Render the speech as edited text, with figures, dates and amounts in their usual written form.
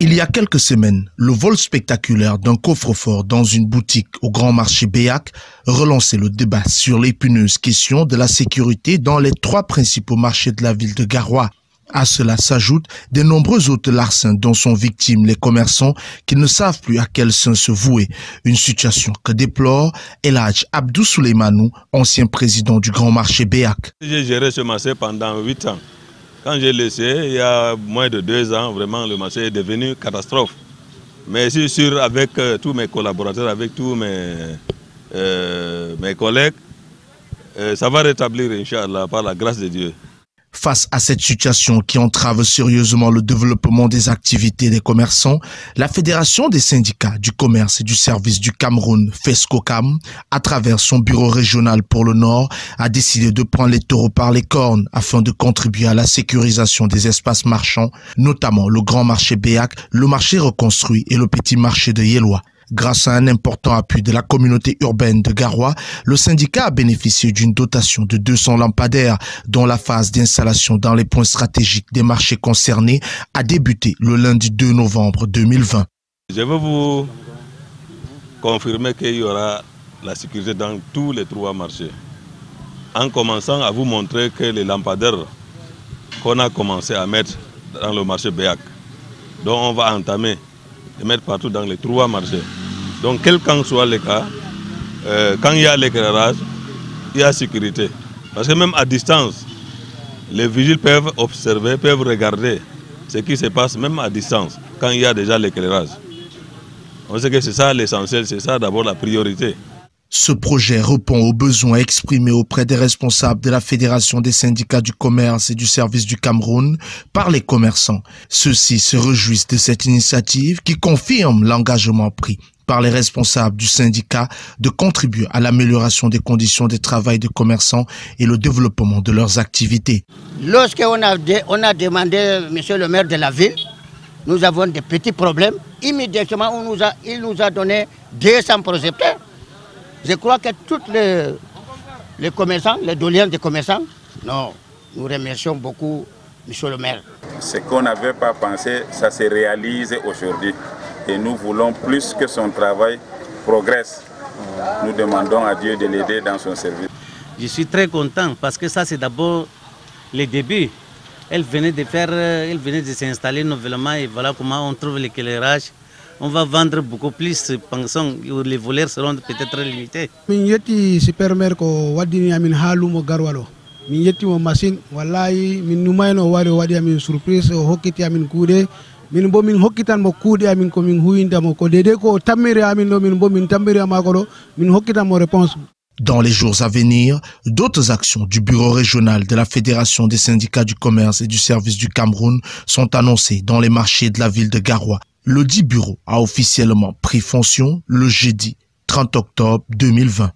Il y a quelques semaines, le vol spectaculaire d'un coffre-fort dans une boutique au grand marché Béac relançait le débat sur l'épineuse question de la sécurité dans les 3 principaux marchés de la ville de Garoua. À cela s'ajoutent de nombreux autres larcins dont sont victimes les commerçants qui ne savent plus à quel sein se vouer. Une situation que déplore El Hadj Abdou Souleymanou, ancien président du grand marché Béac. J'ai géré ce marché pendant 8 ans. Quand j'ai laissé, il y a moins de 2 ans, vraiment le marché est devenu catastrophe. Mais je suis sûr, avec tous mes collaborateurs, avec tous mes collègues, ça va rétablir, Inch'Allah, par la grâce de Dieu. Face à cette situation qui entrave sérieusement le développement des activités des commerçants, la Fédération des syndicats du commerce et du service du Cameroun, FESCOCAM, à travers son bureau régional pour le Nord, a décidé de prendre les taureaux par les cornes afin de contribuer à la sécurisation des espaces marchands, notamment le grand marché Béac, le marché reconstruit et le petit marché de Yellois. Grâce à un important appui de la communauté urbaine de Garoua, le syndicat a bénéficié d'une dotation de 200 lampadaires dont la phase d'installation dans les points stratégiques des marchés concernés a débuté le lundi 2 novembre 2020. Je veux vous confirmer qu'il y aura la sécurité dans tous les 3 marchés. En commençant à vous montrer que les lampadaires qu'on a commencé à mettre dans le marché Béac, dont on va entamer et mettre partout dans les 3 marchés. Donc, quel qu'en soit le cas, quand il y a l'éclairage, il y a sécurité. Parce que même à distance, les vigiles peuvent observer, peuvent regarder ce qui se passe même à distance, quand il y a déjà l'éclairage. On sait que c'est ça l'essentiel, c'est ça d'abord la priorité. Ce projet répond aux besoins exprimés auprès des responsables de la Fédération des syndicats du commerce et du service du Cameroun par les commerçants. Ceux-ci se réjouissent de cette initiative qui confirme l'engagement pris par les responsables du syndicat de contribuer à l'amélioration des conditions de travail des commerçants et le développement de leurs activités. Lorsqu'on a demandé, monsieur le maire de la ville, nous avons des petits problèmes. Immédiatement, il nous a donné 200 projecteurs. Je crois que tous les commerçants, les doléances des commerçants, non, nous remercions beaucoup monsieur le maire. Ce qu'on n'avait pas pensé, ça se réalise aujourd'hui. Et nous voulons plus que son travail progresse. Nous demandons à Dieu de l'aider dans son service. Je suis très content parce que ça c'est d'abord le début. Elle venait de s'installer nouvellement et voilà comment on trouve l'éclairage. On va vendre beaucoup plus, pensons que les voleurs seront peut-être limités. Min yetti supermaire ko waddini amin haalumo garwalo. Min yetti mo machine wallahi min numayno wari wadi amin surprise o hokkiti amin kuude. Min bo min hokkitan mo kuude amin ko min huwindamo ko dede ko tammiri amin do min bo min tammiri amako do min hokkitan mo réponse. Dans les jours à venir, d'autres actions du bureau régional de la Fédération des syndicats du commerce et du service du Cameroun sont annoncées dans les marchés de la ville de Garoua. Le dit bureau a officiellement pris fonction le jeudi 30 octobre 2020.